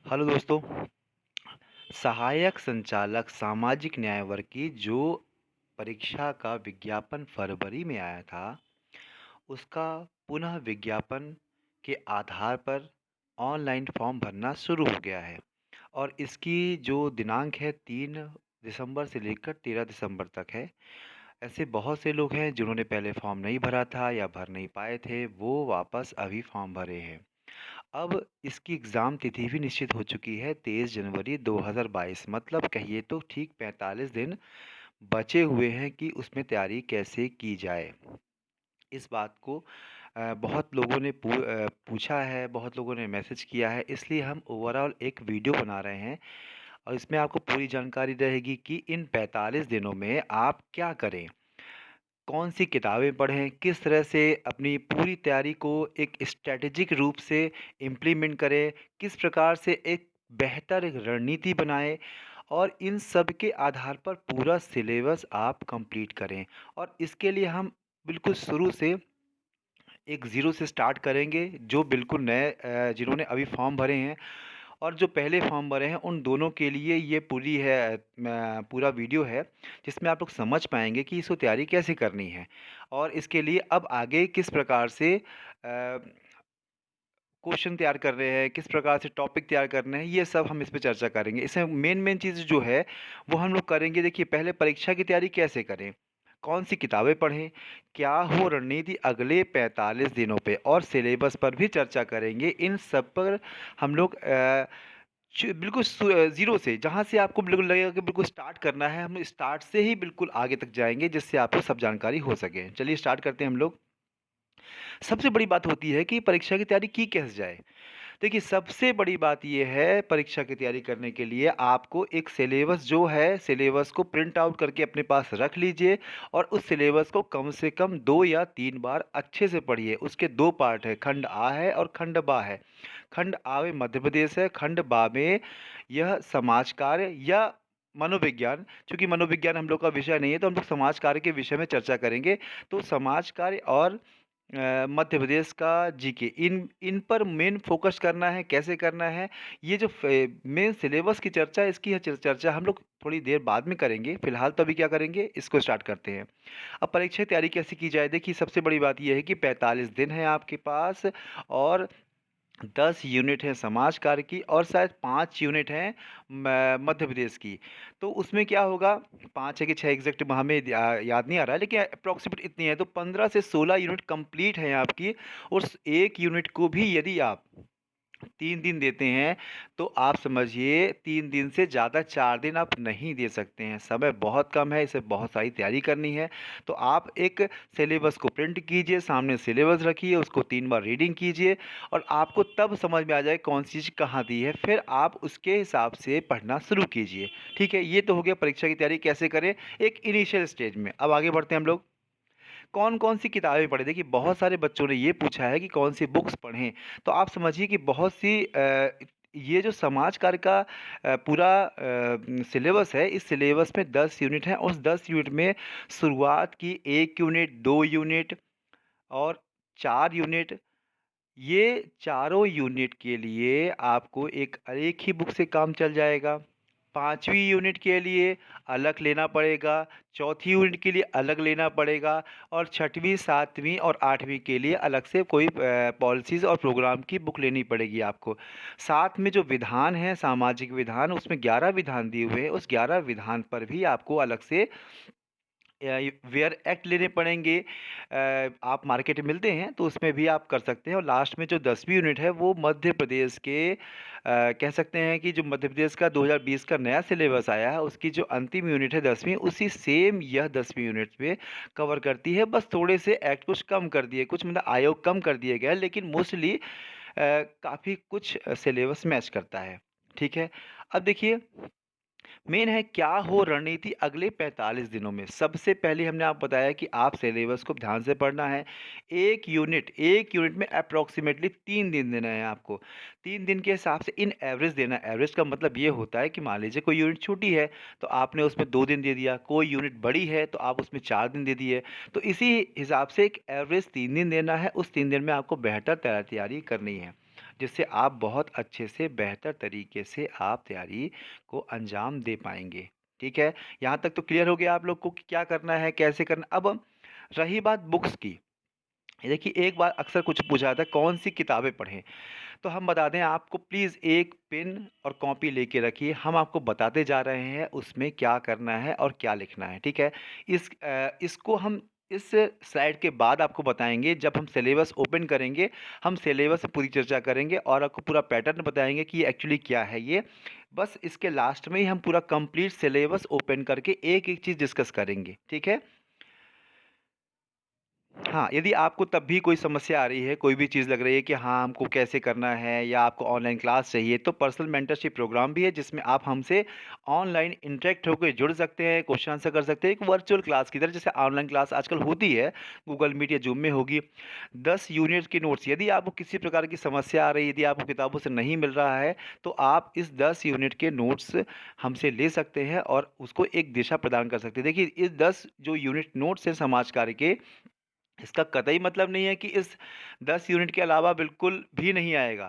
Hello दोस्तों। सहायक संचालक सामाजिक न्याय वर्ग की जो परीक्षा का विज्ञापन फरवरी में आया था, उसका पुनः विज्ञापन के आधार पर ऑनलाइन फॉर्म भरना शुरू हो गया है। और इसकी जो दिनांक है 3 दिसंबर से लेकर 13 दिसंबर तक है। ऐसे बहुत से लोग हैं जिन्होंने पहले फॉर्म नहीं भरा था या भर नहीं पाए थे, वो वापस अभी फॉर्म भरे हैं। अब इसकी एग्ज़ाम तिथि भी निश्चित हो चुकी है 23 जनवरी 2022, मतलब कहिए तो ठीक 45 दिन बचे हुए हैं कि उसमें तैयारी कैसे की जाए। इस बात को बहुत लोगों ने पूछा है, बहुत लोगों ने मैसेज किया है, इसलिए हम ओवरऑल एक वीडियो बना रहे हैं और इसमें आपको पूरी जानकारी रहेगी कि इन 45 दिनों में आप क्या करें। कौन-सी किताबें पढ़ें, किस तरह से अपनी पूरी तैयारी को एक स्ट्रैटेजिक रूप से इम्प्लीमेंट करें, किस प्रकार से एक बेहतर एक रणनीति बनाएँ और इन सब के आधार पर पूरा सिलेबस आप कंप्लीट करें। और इसके लिए हम बिल्कुल शुरू से एक ज़ीरो से स्टार्ट करेंगे, जो बिल्कुल नए जिन्होंने अभी फॉर्म भरे हैं और जो पहले फॉर्म भरे हैं, उन दोनों के लिए ये पूरा वीडियो है, जिसमें आप लोग समझ पाएँगे कि इसको तैयारी कैसे करनी है और इसके लिए अब आगे किस प्रकार से क्वेश्चन तैयार कर रहे हैं, किस प्रकार से टॉपिक तैयार करने हैं, ये सब हम इस पे चर्चा करेंगे। इसमें मेन चीज़ जो है, वो हम लोग करेंगे। देखिए, पहले परीक्षा की तैयारी कैसे करें? कौन-सी किताबें पढ़ें? क्या हो रणनीति अगले 45 दिनों पे? और सिलेबस पर भी चर्चा करेंगे। इन सब पर हम लोग बिल्कुल ज़ीरो से, जहाँ से आपको बिल्कुल लगेगा कि बिल्कुल स्टार्ट करना है, हम स्टार्ट से ही बिल्कुल आगे तक जाएँगे, जिससे आपको सब जानकारी हो सके। चलिए स्टार्ट करते हैं हम लोग। सबसे बड़ी बात होती है कि परीक्षा की तैयारी की कैसे जाए? देखिए, सबसे बड़ी बात ये है परीक्षा की तैयारी करने के लिए आपको एक सिलेबस जो है, सिलेबस को प्रिंट आउट करके अपने पास रख लीजिए और उस सिलेबस को कम से कम 2 या 3 बार अच्छे से पढ़िए। उसके 2 पार्ट हैं, खंड आ है और खंड बा है। खंड आ में मध्य प्रदेश है, खंड बा में यह समाज कार्य या मनोविज्ञान, चूँकि मनोविज्ञान हम लोग का विषय नहीं है, तो हम लोग समाज कार्य के विषय में चर्चा करेंगे। तो समाज कार्य और मध्य प्रदेश का जीके, इन इन पर मेन फ़ोकस करना है, कैसे करना है, ये जो मेन सिलेबस की चर्चा है, इसकी चर्चा हम लोग थोड़ी देर बाद में करेंगे। फ़िलहाल तो अभी क्या करेंगे, इसको स्टार्ट करते हैं। अब परीक्षा की तैयारी कैसे की जाए? देखिए, सबसे बड़ी बात ये है कि 45 दिन हैं आपके पास और 10 यूनिट हैं समाज कार्य की और शायद 5 यूनिट हैं मध्य प्रदेश की। तो उसमें क्या होगा, 5 है कि 6 एग्ज़ैक्ट हमें याद नहीं आ रहा है, लेकिन अप्रॉक्सिमेट इतनी है। तो 15 से 16 यूनिट कंप्लीट हैं आपकी। उस 1 यूनिट को भी यदि आप 3 दिन देते हैं, तो आप समझिए 3 दिन से ज़्यादा 4 दिन आप नहीं दे सकते हैं। समय बहुत कम है, इसे बहुत सारी तैयारी करनी है। तो आप एक सिलेबस को प्रिंट कीजिए, सामने सिलेबस रखिए, उसको 3 बार रीडिंग कीजिए और आपको तब समझ में आ जाए कौन-सी चीज़ कहाँ दी है। फिर आप उसके हिसाब से पढ़ना शुरू कीजिए। ठीक है? ये तो हो गया परीक्षा की तैयारी कैसे करें, एक इनिशियल स्टेज में। अब आगे बढ़ते हैं हम लोग। कौन-कौन सी किताबें पढ़ें? देखिए, बहुत सारे बच्चों ने ये पूछा है कि कौन-सी बुक्स पढ़ें। तो आप समझिए कि बहुत सी ये जो समाज कार्य का पूरा सिलेबस है, इस सिलेबस में 10 यूनिट हैं। उस 10 यूनिट में शुरुआत की 1 यूनिट, 2 यूनिट और 4 यूनिट, ये चारों यूनिट के लिए आपको एक ही बुक से काम चल जाएगा। 5वीं यूनिट के लिए अलग लेना पड़ेगा, चौथी यूनिट के लिए अलग लेना पड़ेगा और 6वीं, 7वीं और 8वीं के लिए अलग से कोई पॉलिसीज़ और प्रोग्राम की बुक लेनी पड़ेगी आपको। साथ में जो विधान है, सामाजिक विधान, उसमें 11 विधान दिए हुए हैं, उस 11 विधान पर भी आपको अलग से वेयर एक्ट लेने पड़ेंगे। आप मार्केट में मिलते हैं, तो उसमें भी आप कर सकते हैं और लास्ट में जो 10वीं यूनिट है, वो मध्य प्रदेश के कह सकते हैं कि जो मध्य प्रदेश का 2020 का नया सिलेबस आया है, उसकी जो अंतिम यूनिट है 10वीं, उसी सेम यह 10वीं यूनिट में कवर करती है। बस थोड़े से एक्ट कुछ कम कर दिए, कुछ मतलब आयोग कम कर दिए गए हैं, लेकिन मोस्टली काफ़ी कुछ सिलेबस मैच करता है। ठीक है? अब देखिए, मेन है क्या हो रणनीति अगले 45 दिनों में। सबसे पहले हमने आपको बताया कि आप सिलेबस को ध्यान से पढ़ना है। 1 यूनिट में अप्रॉक्सिमेटली 3 दिन देना है आपको। 3 दिन के हिसाब से इन एवरेज देना है। एवरेज का मतलब ये होता है कि मान लीजिए कोई यूनिट छोटी है, तो आपने उसमें 2 दिन दे दिया, कोई यूनिट बड़ी है, तो आप उसमें 4 दिन दे दिए। तो इसी हिसाब से एक एवरेज 3 दिन देना है, उस 3 दिन में आपको बेहतर तैयारी करनी है। जिससे आप बहुत अच्छे से बेहतर तरीके से आप तैयारी को अंजाम दे पाएँगे। ठीक है? यहाँ तक तो क्लियर हो गया आप लोग को कि क्या करना है, कैसे करना। अब रही बात बुक्स की, देखिए एक बार अक्सर कुछ पूछा जाता है कौन-सी किताबें पढ़ें? तो हम बता दें आपको, प्लीज़ एक पेन और कॉपी लेके रखिए। हम आपको बताते जा रहे हैं उसमें क्या करना है और क्या लिखना है, ठीक है? इसको हम इस स्लाइड के बाद आपको बताएँगे, जब हम सिलेबस ओपन करेंगे, हम सिलेबस पे पूरी चर्चा करेंगे और आपको पूरा पैटर्न बताएँगे कि ये एक्चुअली क्या है ये। बस इसके लास्ट में ही हम पूरा कंप्लीट सिलेबस ओपन करके एक-एक चीज़ डिस्कस करेंगे, ठीक है? हाँ, यदि आपको तब भी कोई समस्या आ रही है, कोई भी चीज़ लग रही है कि हाँ, हमको कैसे करना है या आपको ऑनलाइन क्लास चाहिए, तो पर्सनल मेंटरशिप प्रोग्राम भी है जिसमें आप हमसे ऑनलाइन इंटरेक्ट होके जुड़ सकते हैं, क्वेश्चन आंसर कर सकते हैं, एक वर्चुअल क्लास की तरह जैसे ऑनलाइन क्लास आजकल होती है, गूगल मीट या ज़ूम में होगी। 10 यूनिट के नोट्स, यदि आपको किसी प्रकार की समस्या आ रही है, यदि आपको किताबों से नहीं मिल रहा है, तो आप इस 10 यूनिट के नोट्स हमसे ले सकते हैं और उसको एक दिशा प्रदान कर सकते हैं। देखिए, इस 10 जो यूनिट नोट्स हैं समाज कार्य के, इसका कतई मतलब नहीं है कि इस 10 यूनिट के अलावा बिल्कुल भी नहीं आएगा।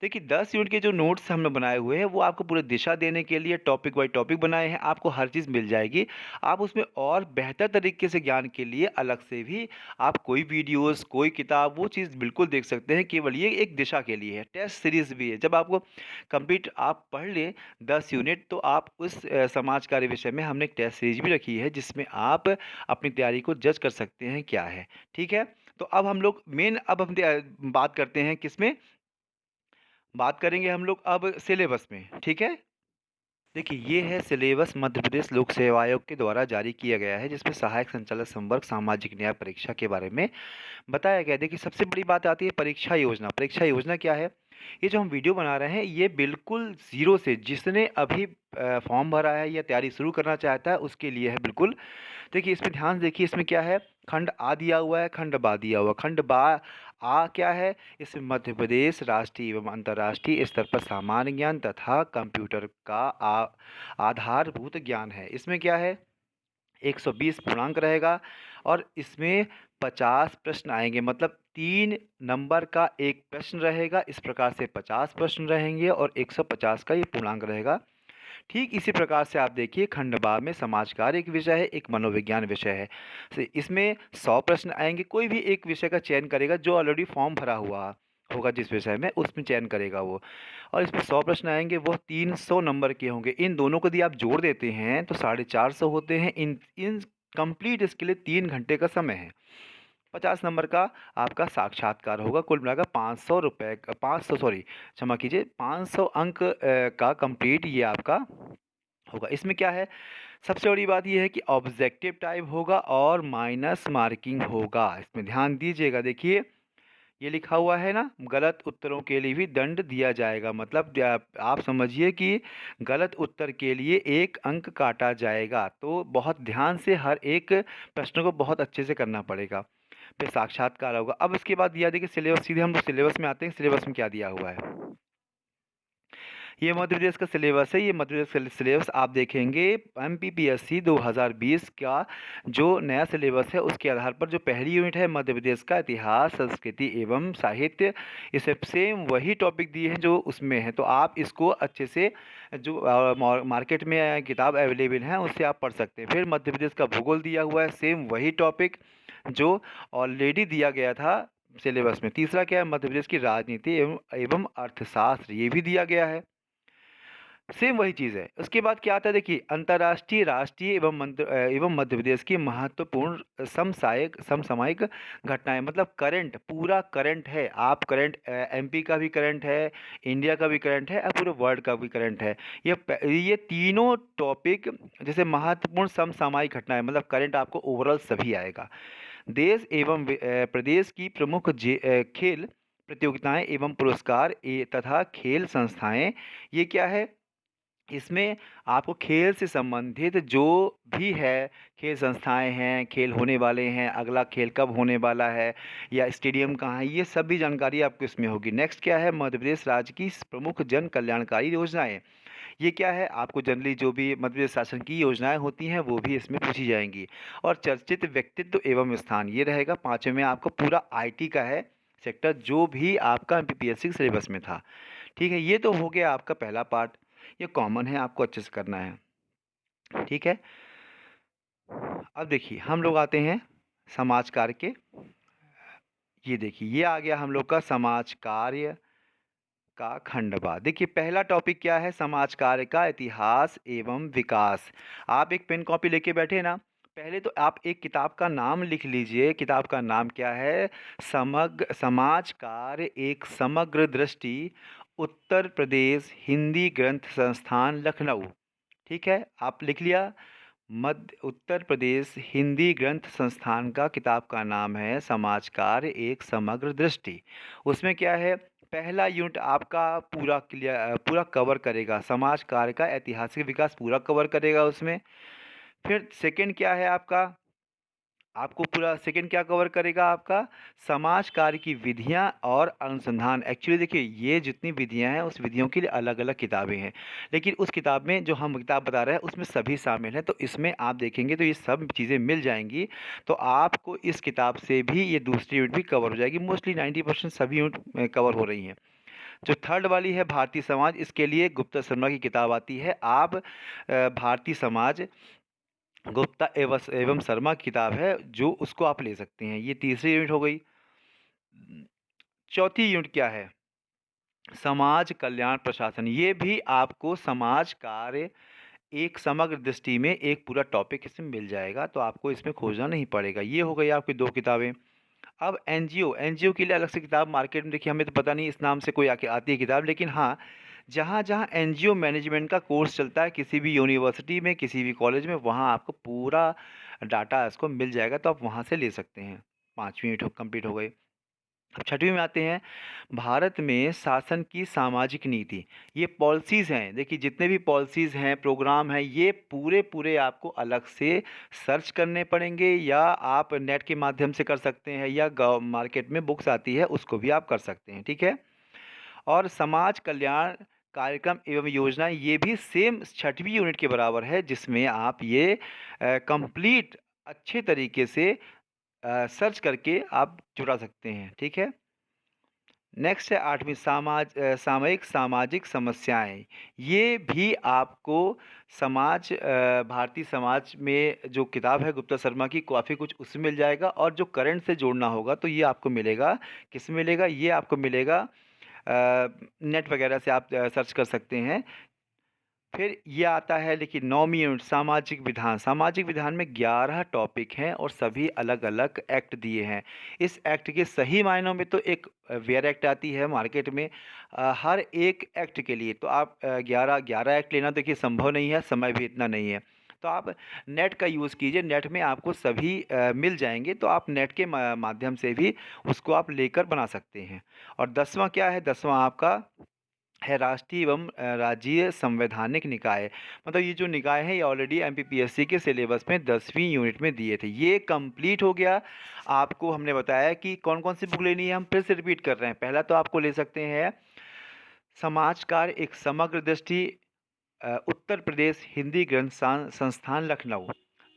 देखिए 10 यूनिट के जो नोट्स हमने बनाए हुए हैं वो आपको पूरी दिशा देने के लिए टॉपिक बाय टॉपिक बनाए हैं, आपको हर चीज़ मिल जाएगी। आप उसमें और बेहतर तरीके से ज्ञान के लिए अलग से भी आप कोई वीडियोज़, कोई किताब वो चीज़ बिल्कुल देख सकते हैं, केवल ये एक दिशा के लिए है। टेस्ट सीरीज़ भी है, जब आपको कंप्लीट आप पढ़ लें 10 यूनिट तो आप उस समाज कार्य विषय में हमने एक टेस्ट सीरीज़ भी रखी है जिसमें आप अपनी तैयारी को जज कर सकते हैं क्या है। ठीक है? तो अब हम लोग मेन अब हम बात करते हैं किसमें? बात करेंगे हम लोग अब सिलेबस में, ठीक है? देखिए, ये है सिलेबस मध्य प्रदेश लोक सेवा आयोग के द्वारा जारी किया गया है, जिसमें सहायक संचालक संवर्ग सामाजिक न्याय परीक्षा के बारे में बताया गया है। देखिए, सबसे बड़ी बात आती है परीक्षा योजना। परीक्षा योजना क्या है? ये जो हम वीडियो बना रहे हैं, ये बिल्कुल ज़ीरो से जिसने अभी फॉर्म भरा है या तैयारी शुरू करना चाहता है, उसके लिए है बिल्कुल। देखिए इसमें ध्यान से देखिए, इसमें क्या है, खंड आ दिया हुआ है, खंड बा दिया हुआ है। खंड बा आ क्या है, इसमें मध्य प्रदेश राष्ट्रीय एवं अंतर्राष्ट्रीय स्तर पर सामान्य ज्ञान तथा कंप्यूटर का आधारभूत ज्ञान है। इसमें क्या है, 120 पूर्णांक रहेगा और इसमें 50 प्रश्न आएंगे, मतलब 3 नंबर का एक प्रश्न रहेगा। इस प्रकार से 50 प्रश्न रहेंगे और 150 का ये पूर्णांक रहेगा। ठीक इसी प्रकार से आप देखिए, खंड बा में समाज कार्य एक विषय है, एक मनोविज्ञान विषय है। इसमें 100 प्रश्न आएँगे, कोई भी एक विषय का चयन करेगा जो ऑलरेडी फॉर्म भरा हुआ होगा जिस विषय में, उसमें चयन करेगा वो। और इसमें 100 प्रश्न आएँगे, वो 300 नंबर के होंगे। इन दोनों को यदि आप जोड़ देते हैं तो 450 होते हैं। इन इन कंप्लीट इसके लिए 3 घंटे का समय है। 50 नंबर का आपका साक्षात्कार होगा। कुल मिलाकर ₹500 का 500 सॉरी क्षमा कीजिए, 500 अंक का कंप्लीट ये आपका होगा। इसमें क्या है, सबसे बड़ी बात ये है कि ऑब्जेक्टिव टाइप होगा और माइनस मार्किंग होगा। इसमें ध्यान दीजिएगा, देखिए ये लिखा हुआ है ना, गलत उत्तरों के लिए भी दंड दिया जाएगा। मतलब आप समझिए कि गलत उत्तर के लिए 1 अंक काटा जाएगा। तो बहुत ध्यान से हर एक प्रश्न को बहुत अच्छे से करना पड़ेगा। फिर साक्षात्कार होगा। अब इसके बाद दिया, देखिए सिलेबस, सीधे हम लोग सिलेबस में आते हैं। सिलेबस में क्या दिया हुआ है, ये मध्य प्रदेश का सिलेबस है। ये मध्य प्रदेश का सिलेबस आप देखेंगे, एमपीपीएससी 2020 का जो नया सिलेबस है उसके आधार पर जो पहली यूनिट है मध्य प्रदेश का इतिहास, संस्कृति एवं साहित्य, इसे सेम वही टॉपिक दिए हैं जो उसमें है। तो आप इसको अच्छे से जो मार्केट में किताब अवेलेबल है उससे आप पढ़ सकते हैं। फिर मध्य प्रदेश का भूगोल दिया हुआ है, सेम वही टॉपिक जो ऑलरेडी दिया गया था सिलेबस में। तीसरा क्या है, मध्य प्रदेश की राजनीति एवं एवं अर्थशास्त्र, ये भी दिया गया है, सेम वही चीज़ है। उसके बाद क्या आता है, देखिए अंतर्राष्ट्रीय, राष्ट्रीय एवं मध्य प्रदेश की महत्वपूर्ण समसामयिक घटनाएं, मतलब करंट, पूरा करंट है। आप करंट एमपी का भी करंट है, इंडिया का भी करंट है और पूरे वर्ल्ड का भी करंट है। ये तीनों टॉपिक, जैसे महत्वपूर्ण समसामयिक घटनाएं मतलब करंट, आपको ओवरऑल सभी आएगा। देश एवं प्रदेश की प्रमुख खेल प्रतियोगिताएं एवं पुरस्कार तथा खेल संस्थाएं, ये क्या है, इसमें आपको खेल से संबंधित जो भी है, खेल संस्थाएं हैं, खेल होने वाले हैं, अगला खेल कब होने वाला है या स्टेडियम कहाँ है, ये सब भी जानकारी आपको इसमें होगी। नेक्स्ट क्या है, मध्य प्रदेश राज्य की प्रमुख जन कल्याणकारी योजनाएं, ये क्या है, आपको जनरली जो भी मध्य प्रदेश शासन की योजनाएं होती हैं वो भी इसमें पूछी जाएंगी। और चर्चित व्यक्तित्व एवं स्थान, ये रहेगा। पाँचवें में आपको पूरा आईटी का है, सेक्टर जो भी आपका एमपीपीएससी के सिलेबस में था। ठीक है, ये तो हो गया आपका पहला पार्ट, ये कॉमन है, आपको अच्छे से करना है। ठीक है, अब देखिए हम लोग आते हैं समाज कार्य के। ये देखिए ये आ गया हम लोग का समाज कार्य का खंडवा। देखिए पहला टॉपिक क्या है, समाज कार्य का इतिहास एवं विकास। आप एक पेन कॉपी लेके बैठे ना, पहले तो आप एक किताब का नाम लिख लीजिए। किताब का नाम क्या है, समग्र समाज कार्य एक समग्र दृष्टि, उत्तर प्रदेश हिंदी ग्रंथ संस्थान लखनऊ। ठीक है, आप लिख लिया। मध्य उत्तर प्रदेश हिंदी ग्रंथ संस्थान का किताब का नाम है समाज कार्य एक समग्र दृष्टि। उसमें क्या है, पहला यूनिट आपका पूरा क्लियर पूरा कवर करेगा, समाज कार्य का ऐतिहासिक विकास पूरा कवर करेगा उसमें। फिर सेकंड क्या है आपका, आपको पूरा सेकंड क्या कवर करेगा, आपका समाज कार्य की विधियां और अनुसंधान। एक्चुअली देखिए ये जितनी विधियां हैं उस विधियों के लिए अलग अलग किताबें हैं, लेकिन उस किताब में जो हम किताब बता रहे हैं उसमें सभी शामिल हैं। तो इसमें आप देखेंगे तो ये सब चीज़ें मिल जाएंगी। तो आपको इस किताब से भी ये दूसरी यूनिट भी कवर हो जाएगी। मोस्टली 90% सभी यूनिट कवर हो रही हैं। जो थर्ड वाली है भारतीय समाज, इसके लिए गुप्ता शर्मा की किताब आती है। आप भारतीय समाज गुप्ता एवं एवं शर्मा की किताब है जो उसको आप ले सकते हैं। ये तीसरी यूनिट हो गई। चौथी यूनिट क्या है, समाज कल्याण प्रशासन। ये भी आपको समाज कार्य एक समग्र दृष्टि में एक पूरा टॉपिक इसमें मिल जाएगा, तो आपको इसमें खोजना नहीं पड़ेगा। ये हो गई आपकी दो किताबें। अब एनजीओ, एनजीओ के लिए अलग से किताब मार्केट में, देखिए हमें तो पता नहीं इस नाम से कोई आके आती है किताब, लेकिन हाँ जहाँ जहाँ एनजीओ मैनेजमेंट का कोर्स चलता है किसी भी यूनिवर्सिटी में किसी भी कॉलेज में, वहाँ आपको पूरा डाटा इसको मिल जाएगा, तो आप वहाँ से ले सकते हैं। 5वीं कंप्लीट हो गई। अब छठवीं में आते हैं, भारत में शासन की सामाजिक नीति। ये पॉलिसीज़ हैं, देखिए जितने भी पॉलिसीज़ हैं प्रोग्राम हैं ये पूरे पूरे आपको अलग से सर्च करने पड़ेंगे, या आप नेट के माध्यम से कर सकते हैं, या मार्केट में बुक्स आती है उसको भी आप कर सकते हैं। ठीक है, और समाज कल्याण कार्यक्रम एवं योजनाएं, ये भी सेम छठवीं यूनिट के बराबर है, जिसमें आप ये कंप्लीट अच्छे तरीके से सर्च करके आप जुड़ा सकते हैं। ठीक है, नेक्स्ट है आठवीं, सामयिक सामाजिक समस्याएं। ये भी आपको भारतीय समाज में जो किताब है गुप्ता शर्मा की, काफ़ी कुछ उसमें मिल जाएगा। और जो करंट से जोड़ना होगा तो ये आपको मिलेगा, किस मिलेगा, ये आपको मिलेगा नेट वगैरह से आप सर्च कर सकते हैं। फिर ये आता है लेकिन 9वीं यूनिट, सामाजिक विधान। सामाजिक विधान में 11 टॉपिक हैं और सभी अलग अलग एक्ट दिए हैं। इस एक्ट के सही मायनों में तो एक वेयर एक्ट आती है मार्केट में, हर एक एक्ट के लिए तो आप 11 एक्ट लेना देखिए संभव नहीं है, समय भी इतना नहीं है। तो आप नेट का यूज़ कीजिए, नेट में आपको सभी मिल जाएंगे, तो आप नेट के माध्यम से भी उसको आप लेकर बना सकते हैं। और 10वां क्या है, 10वां आपका है राष्ट्रीय एवं राज्यीय संवैधानिक निकाय। मतलब ये जो निकाय है ये ऑलरेडी एमपीपीएससी के सिलेबस में 10वीं यूनिट में दिए थे, ये कंप्लीट हो गया। आपको हमने बताया कि कौन कौन सी बुक लेनी है, हम फिर से रिपीट कर रहे हैं। पहला तो आपको ले सकते हैं समाज कार्य एक समग्र दृष्टि, उत्तर प्रदेश हिंदी ग्रंथ संस्थान लखनऊ।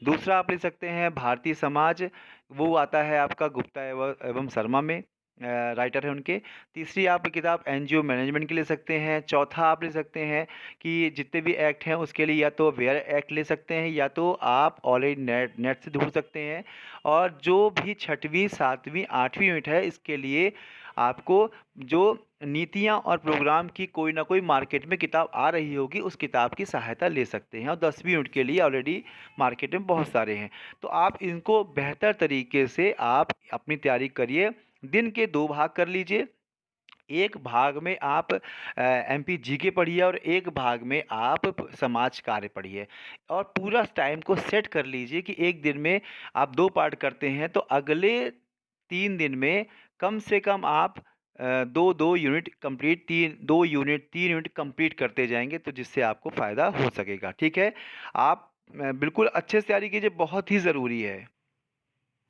दूसरा आप ले सकते हैं भारतीय समाज, वो आता है आपका गुप्ता एवं शर्मा में, राइटर है उनके। तीसरी आप किताब एनजीओ मैनेजमेंट की ले सकते हैं। चौथा आप ले सकते हैं कि जितने भी एक्ट हैं उसके लिए या तो वेयर एक्ट ले सकते हैं, या तो आप ऑलरेडी नेट से ढूंढ सकते हैं। और जो भी छठवीं सातवीं आठवीं यूनिट है इसके लिए आपको जो नीतियाँ और प्रोग्राम की कोई ना कोई मार्केट में किताब आ रही होगी उस किताब की सहायता ले सकते हैं। और 10वीं यूनिट के लिए ऑलरेडी मार्केट में बहुत सारे हैं, तो आप इनको बेहतर तरीके से आप अपनी तैयारी करिए। दिन के 2 भाग कर लीजिए, एक भाग में आप एमपी जीके पढ़िए और एक भाग में आप समाज कार्य पढ़िए। और पूरा टाइम को सेट कर लीजिए कि एक दिन में आप 2 पार्ट करते हैं तो अगले 3 दिन में कम से कम आप 2-2 यूनिट कंप्लीट 3 यूनिट कंप्लीट करते जाएंगे, तो जिससे आपको फ़ायदा हो सकेगा। ठीक है, आप बिल्कुल अच्छे से तैयारी कीजिए, बहुत ही ज़रूरी है।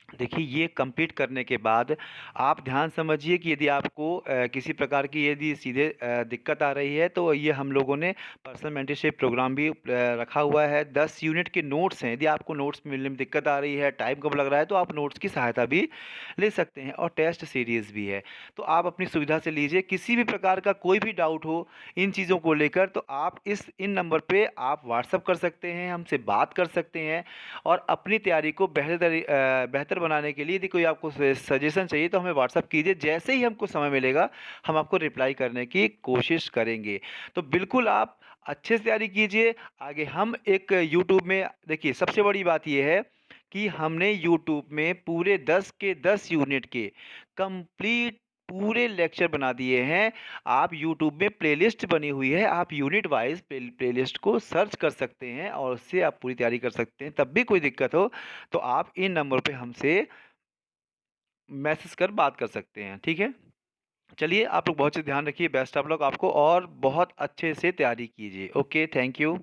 देखिए, ये कंप्लीट करने के बाद आप ध्यान समझिए कि यदि आपको किसी प्रकार की यदि सीधे दिक्कत आ रही है, तो ये हम लोगों ने पर्सनल मेंटरशिप प्रोग्राम भी रखा हुआ है। 10 यूनिट के नोट्स हैं, यदि आपको नोट्स मिलने में दिक्कत आ रही है, टाइम कम लग रहा है, तो आप नोट्स की सहायता भी ले सकते हैं और टेस्ट सीरीज़ भी है। तो आप अपनी सुविधा से लीजिए, किसी भी प्रकार का कोई भी डाउट हो इन चीज़ों को लेकर, तो आप इन नंबर पे आप व्हाट्सएप कर सकते हैं, हमसे बात कर सकते हैं और अपनी तैयारी को बेहतर बनाने के लिए यदि कोई आपको सजेशन चाहिए तो हमें व्हाट्सएप कीजिए। जैसे ही हमको समय मिलेगा, हम आपको रिप्लाई करने की कोशिश करेंगे। तो बिल्कुल आप अच्छे से तैयारी कीजिए। आगे हम एक यूट्यूब में देखिए, सबसे बड़ी बात ये है कि हमने यूट्यूब में पूरे 10 के 10 यूनिट के कंप्लीट पूरे लेक्चर बना दिए हैं। आप यूट्यूब में प्लेलिस्ट बनी हुई है, आप यूनिट वाइज़ प्लेलिस्ट को सर्च कर सकते हैं और उससे आप पूरी तैयारी कर सकते हैं। तब भी कोई दिक्कत हो, तो आप इन नंबर पे हमसे मैसेज कर बात कर सकते हैं, ठीक है? चलिए, आप लोग बहुत से ध्यान रखिए, बेस्ट ऑफ लक आपको और बहुत अच्छे से तैयारी कीजिए। Okay, thank you.